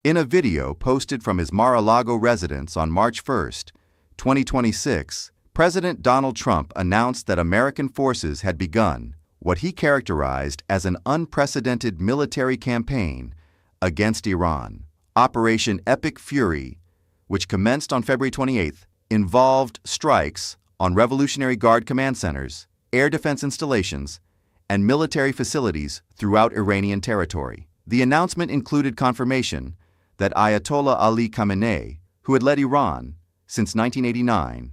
In a video posted from his Mar-a-Lago residence on March 1, 2026, President Donald Trump announced that American forces had begun what he characterized as an unprecedented military campaign against Iran. Operation Epic Fury, which commenced on February 28, involved strikes on Revolutionary Guard command centers, air defense installations, and military facilities throughout Iranian territory. The announcement included confirmation that Ayatollah Ali Khamenei, who had led Iran since 1989,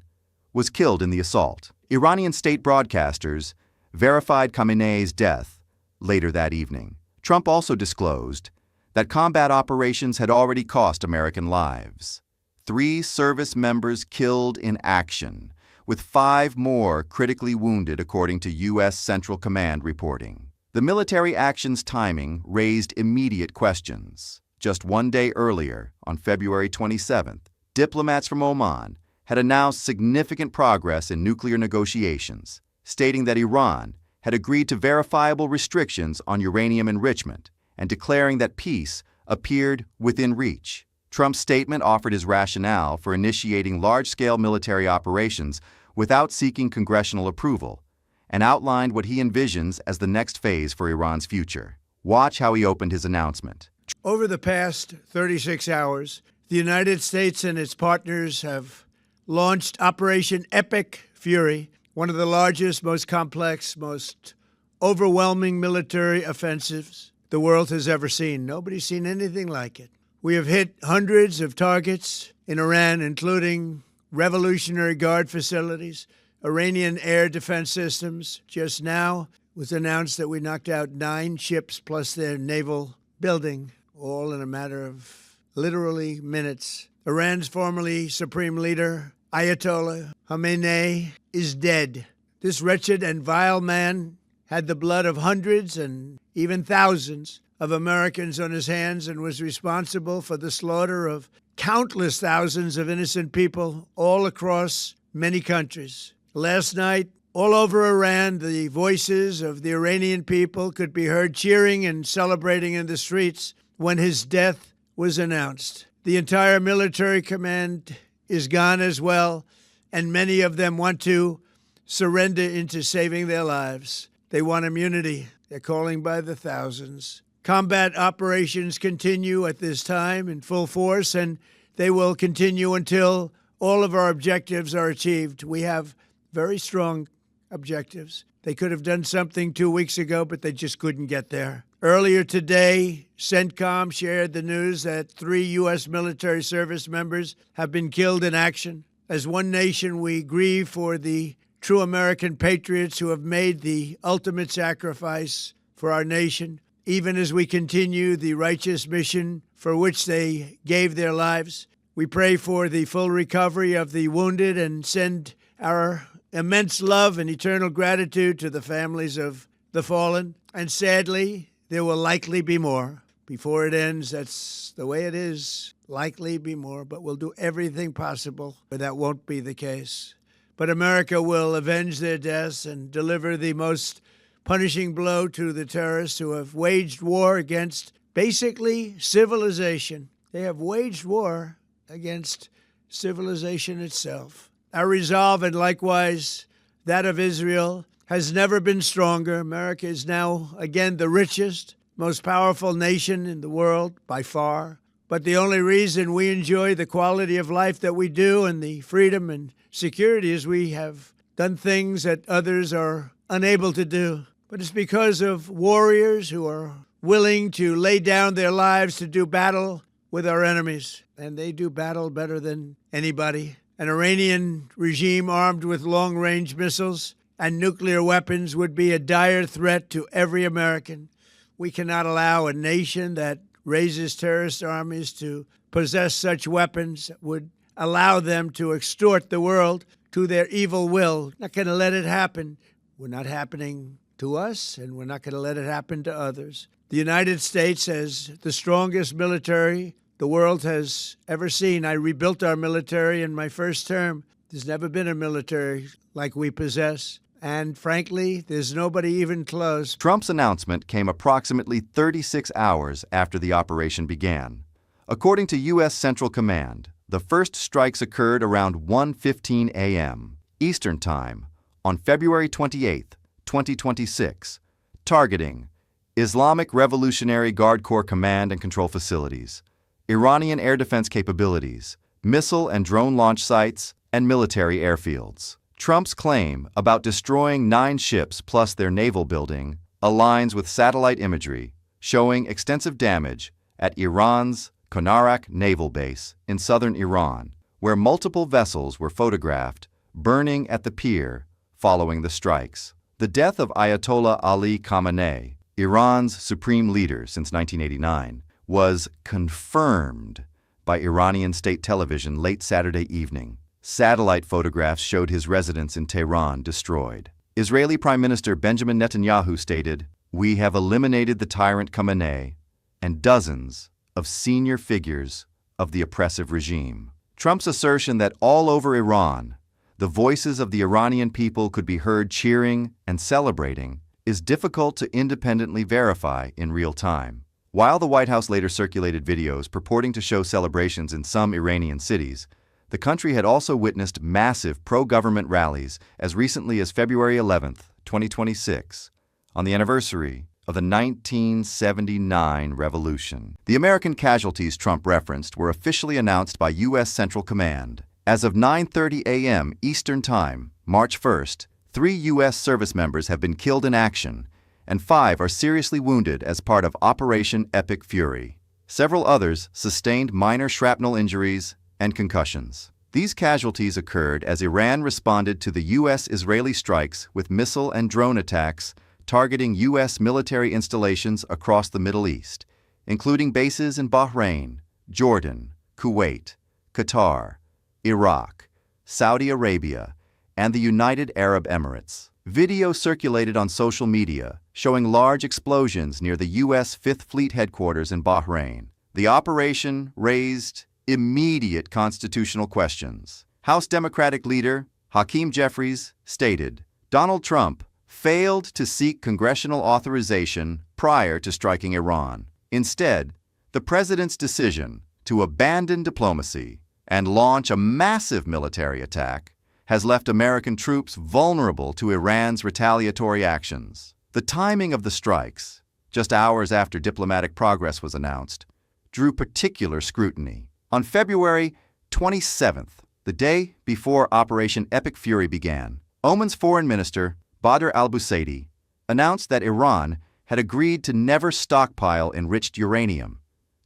was killed in the assault. Iranian state broadcasters verified Khamenei's death later that evening. Trump also disclosed that combat operations had already cost American lives. 3 service members killed in action, with 5 more critically wounded, according to U.S. Central Command reporting. The military action's timing raised immediate questions. Just 1 day earlier, on February 27th, diplomats from Oman had announced significant progress in nuclear negotiations, stating that Iran had agreed to verifiable restrictions on uranium enrichment and declaring that peace appeared within reach. Trump's statement offered his rationale for initiating large-scale military operations without seeking congressional approval and outlined what he envisions as the next phase for Iran's future. Watch how he opened his announcement. Over the past 36 hours, the United States and its partners have launched Operation Epic Fury, one of the largest, most complex, most overwhelming military offensives the world has ever seen. Nobody's seen anything like it. We have hit hundreds of targets in Iran, including Revolutionary Guard facilities, Iranian air defense systems. Just now it was announced that we knocked out 9 ships plus their naval building, all in a matter of literally minutes. Iran's formerly supreme leader, Ayatollah Khamenei, is dead. This wretched and vile man had the blood of hundreds and even thousands of Americans on his hands and was responsible for the slaughter of countless thousands of innocent people all across many countries. Last night, all over Iran, the voices of the Iranian people could be heard cheering and celebrating in the streets when his death was announced. The entire military command is gone as well, and many of them want to surrender into saving their lives. They want immunity. They're calling by the thousands. Combat operations continue at this time in full force, and they will continue until all of our objectives are achieved. We have very strong objectives. They could have done something 2 weeks ago, but they just couldn't get there. Earlier today, CENTCOM shared the news that 3 U.S. military service members have been killed in action. As one nation, we grieve for the true American patriots who have made the ultimate sacrifice for our nation, even as we continue the righteous mission for which they gave their lives. We pray for the full recovery of the wounded and send our immense love and eternal gratitude to the families of the fallen. And sadly, there will likely be more. Before it ends, that's the way it is. Likely be more, but we'll do everything possible that won't be the case. But America will avenge their deaths and deliver the most punishing blow to the terrorists who have waged war against basically civilization. They have waged war against civilization itself. Our resolve, and likewise that of Israel, has never been stronger. America is now, again, the richest, most powerful nation in the world by far. But the only reason we enjoy the quality of life that we do and the freedom and security is we have done things that others are unable to do. But it's because of warriors who are willing to lay down their lives to do battle with our enemies. And they do battle better than anybody. An Iranian regime armed with long-range missiles and nuclear weapons would be a dire threat to every American. We cannot allow a nation that raises terrorist armies to possess such weapons that would allow them to extort the world to their evil will. Not going to let it happen. We're not happening to us, and we're not going to let it happen to others. The United States has the strongest military the world has ever seen. I rebuilt our military in my first term. There's never been a military like we possess. And frankly, there's nobody even close. Trump's announcement came approximately 36 hours after the operation began. According to U.S. Central Command, the first strikes occurred around 1:15 a.m. Eastern Time on February 28, 2026, targeting Islamic Revolutionary Guard Corps command and control facilities, Iranian air defense capabilities, missile and drone launch sites, and military airfields. Trump's claim about destroying 9 ships plus their naval building aligns with satellite imagery showing extensive damage at Iran's Konarak naval base in southern Iran, where multiple vessels were photographed burning at the pier following the strikes. The death of Ayatollah Ali Khamenei, Iran's supreme leader since 1989, was confirmed by Iranian state television late Saturday evening. Satellite photographs showed his residence in Tehran destroyed. Israeli Prime Minister Benjamin Netanyahu stated, "We have eliminated the tyrant Khamenei and dozens of senior figures of the oppressive regime." Trump's assertion that all over Iran, the voices of the Iranian people could be heard cheering and celebrating is difficult to independently verify in real time. While the White House later circulated videos purporting to show celebrations in some Iranian cities, the country had also witnessed massive pro-government rallies as recently as February 11, 2026, on the anniversary of the 1979 revolution. The American casualties Trump referenced were officially announced by U.S. Central Command. As of 9:30 a.m. Eastern Time, March 1st, 3 U.S. service members have been killed in action, and 5 are seriously wounded as part of Operation Epic Fury. Several others sustained minor shrapnel injuries and concussions. These casualties occurred as Iran responded to the U.S.-Israeli strikes with missile and drone attacks targeting U.S. military installations across the Middle East, including bases in Bahrain, Jordan, Kuwait, Qatar, Iraq, Saudi Arabia, and the United Arab Emirates. Video circulated on social media showing large explosions near the U.S. Fifth Fleet headquarters in Bahrain. The operation raised immediate constitutional questions. House Democratic leader Hakeem Jeffries stated, "Donald Trump failed to seek congressional authorization prior to striking Iran. Instead, the president's decision to abandon diplomacy and launch a massive military attack has left American troops vulnerable to Iran's retaliatory actions." The timing of the strikes, just hours after diplomatic progress was announced, drew particular scrutiny. On February 27th, the day before Operation Epic Fury began, Oman's foreign minister, Badr al-Busaidi, announced that Iran had agreed to never stockpile enriched uranium,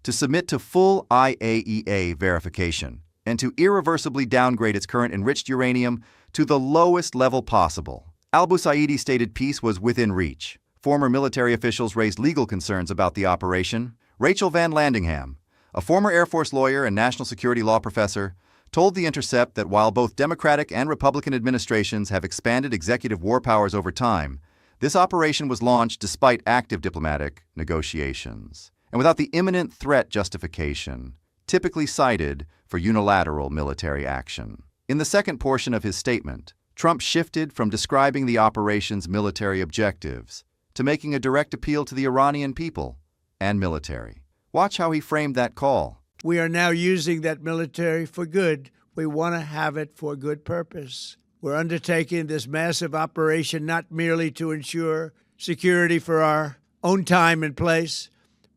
to submit to full IAEA verification, and to irreversibly downgrade its current enriched uranium to the lowest level possible. Al-Busaidi stated peace was within reach. Former military officials raised legal concerns about the operation. Rachel Van Landingham, a former Air Force lawyer and national security law professor, told The Intercept that while both Democratic and Republican administrations have expanded executive war powers over time, this operation was launched despite active diplomatic negotiations, and without the imminent threat justification typically cited for unilateral military action. In the second portion of his statement, Trump shifted from describing the operation's military objectives to making a direct appeal to the Iranian people and military. Watch how he framed that call. We are now using that military for good. We want to have it for good purpose. We're undertaking this massive operation not merely to ensure security for our own time and place,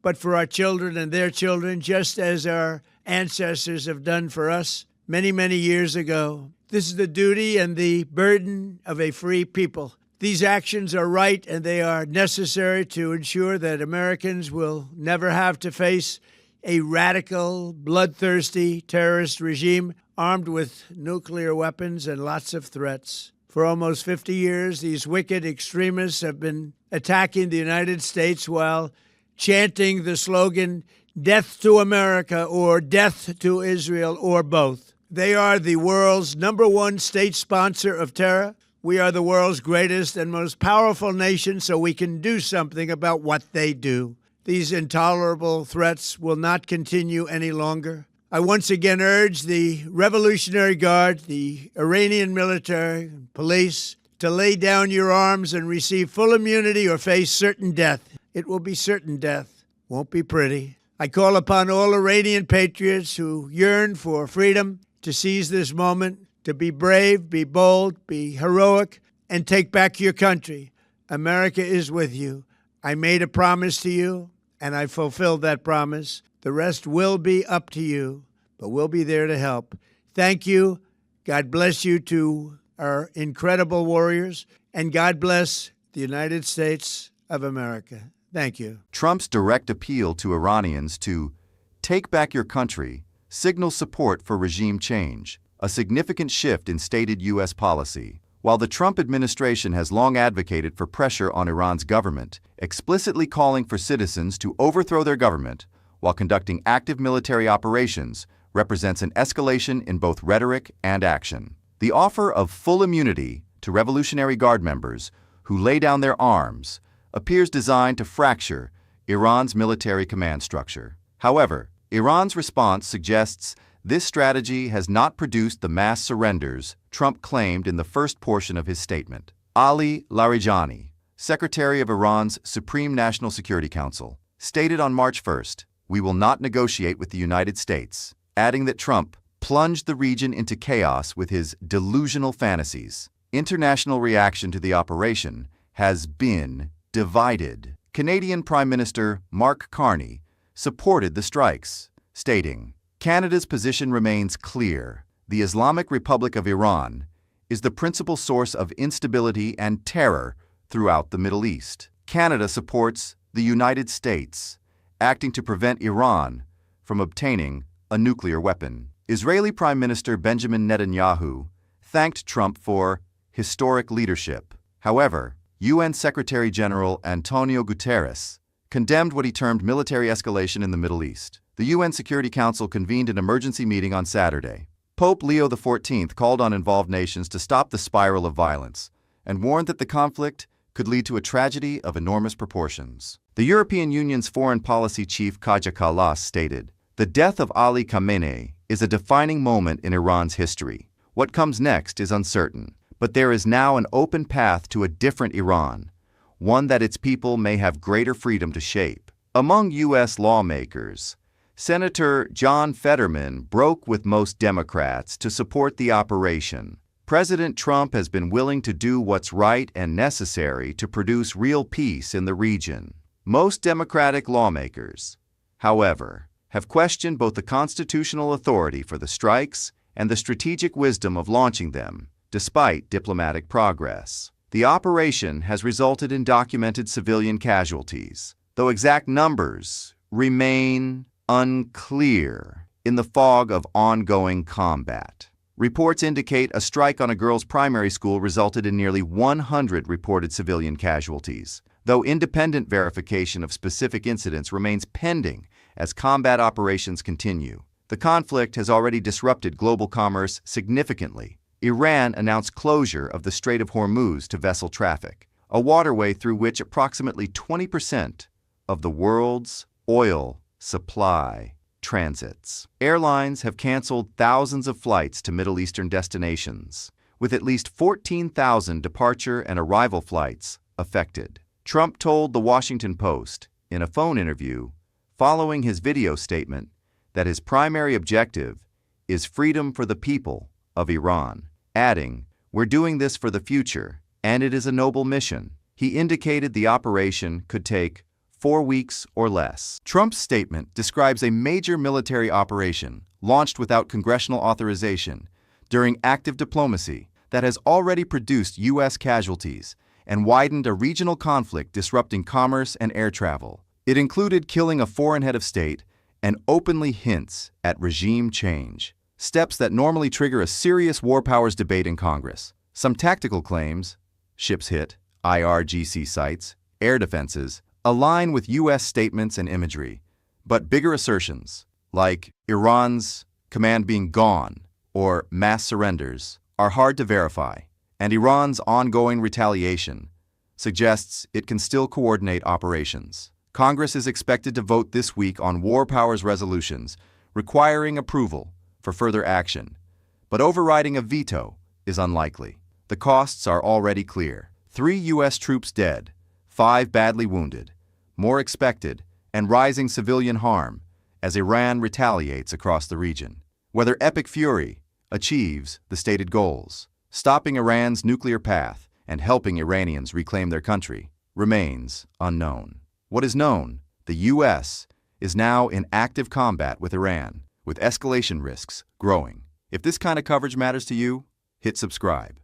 but for our children and their children, just as our ancestors have done for us many, many years ago. This is the duty and the burden of a free people. These actions are right and they are necessary to ensure that Americans will never have to face a radical, bloodthirsty terrorist regime armed with nuclear weapons and lots of threats. For almost 50 years, these wicked extremists have been attacking the United States while chanting the slogan, "Death to America" or "Death to Israel" or both. They are the world's #1 state sponsor of terror. We are the world's greatest and most powerful nation, so we can do something about what they do. These intolerable threats will not continue any longer. I once again urge the Revolutionary Guard, the Iranian military, police, to lay down your arms and receive full immunity or face certain death. It will be certain death. Won't be pretty. I call upon all Iranian patriots who yearn for freedom to seize this moment, to be brave, be bold, be heroic, and take back your country. America is with you. I made a promise to you, and I fulfilled that promise. The rest will be up to you, but we'll be there to help. Thank you. God bless you to our incredible warriors, and God bless the United States of America. Thank you. Trump's direct appeal to Iranians to take back your country signals support for regime change, a significant shift in stated U.S. policy. While the Trump administration has long advocated for pressure on Iran's government, explicitly calling for citizens to overthrow their government while conducting active military operations represents an escalation in both rhetoric and action. The offer of full immunity to Revolutionary Guard members who lay down their arms appears designed to fracture Iran's military command structure. However, Iran's response suggests this strategy has not produced the mass surrenders Trump claimed in the first portion of his statement. Ali Larijani, Secretary of Iran's Supreme National Security Council, stated on March 1st, "We will not negotiate with the United States," adding that Trump plunged the region into chaos with his delusional fantasies. International reaction to the operation has been divided. Canadian Prime Minister Mark Carney supported the strikes, stating, "Canada's position remains clear. The Islamic Republic of Iran is the principal source of instability and terror throughout the Middle East. Canada supports the United States, acting to prevent Iran from obtaining a nuclear weapon." Israeli Prime Minister Benjamin Netanyahu thanked Trump for historic leadership. However, UN Secretary General Antonio Guterres condemned what he termed military escalation in the Middle East. The UN Security Council convened an emergency meeting on Saturday. Pope Leo XIV called on involved nations to stop the spiral of violence and warned that the conflict could lead to a tragedy of enormous proportions. The European Union's foreign policy chief Kaja Kallas stated, "The death of Ali Khamenei is a defining moment in Iran's history. What comes next is uncertain, but there is now an open path to a different Iran, one that its people may have greater freedom to shape." Among U.S. lawmakers, Senator John Fetterman broke with most Democrats to support the operation. President Trump has been willing to do what's right and necessary to produce real peace in the region. Most Democratic lawmakers, however, have questioned both the constitutional authority for the strikes and the strategic wisdom of launching them, despite diplomatic progress. The operation has resulted in documented civilian casualties, though exact numbers remain unclear in the fog of ongoing combat. Reports indicate a strike on a girls' primary school resulted in nearly 100 reported civilian casualties, though independent verification of specific incidents remains pending as combat operations continue. The conflict has already disrupted global commerce significantly. Iran announced closure of the Strait of Hormuz to vessel traffic, a waterway through which approximately 20% of the world's oil supply transits. Airlines have canceled thousands of flights to Middle Eastern destinations, with at least 14,000 departure and arrival flights affected. Trump told The Washington Post in a phone interview following his video statement that his primary objective is freedom for the people of Iran, adding, "We're doing this for the future, and it is a noble mission." He indicated the operation could take 4 weeks or less. Trump's statement describes a major military operation launched without congressional authorization during active diplomacy that has already produced U.S. casualties and widened a regional conflict disrupting commerce and air travel. It included killing a foreign head of state and openly hints at regime change, steps that normally trigger a serious war powers debate in Congress. Some tactical claims, ships hit, IRGC sites, air defenses, align with U.S. statements and imagery, but bigger assertions, like Iran's command being gone or mass surrenders, are hard to verify, and Iran's ongoing retaliation suggests it can still coordinate operations. Congress is expected to vote this week on war powers resolutions requiring approval for further action, but overriding a veto is unlikely. The costs are already clear. 3 U.S. troops dead, 5 badly wounded, more expected, and rising civilian harm as Iran retaliates across the region. Whether Epic Fury achieves the stated goals, stopping Iran's nuclear path and helping Iranians reclaim their country, remains unknown. What is known, the U.S. is now in active combat with Iran, with escalation risks growing. If this kind of coverage matters to you, hit subscribe.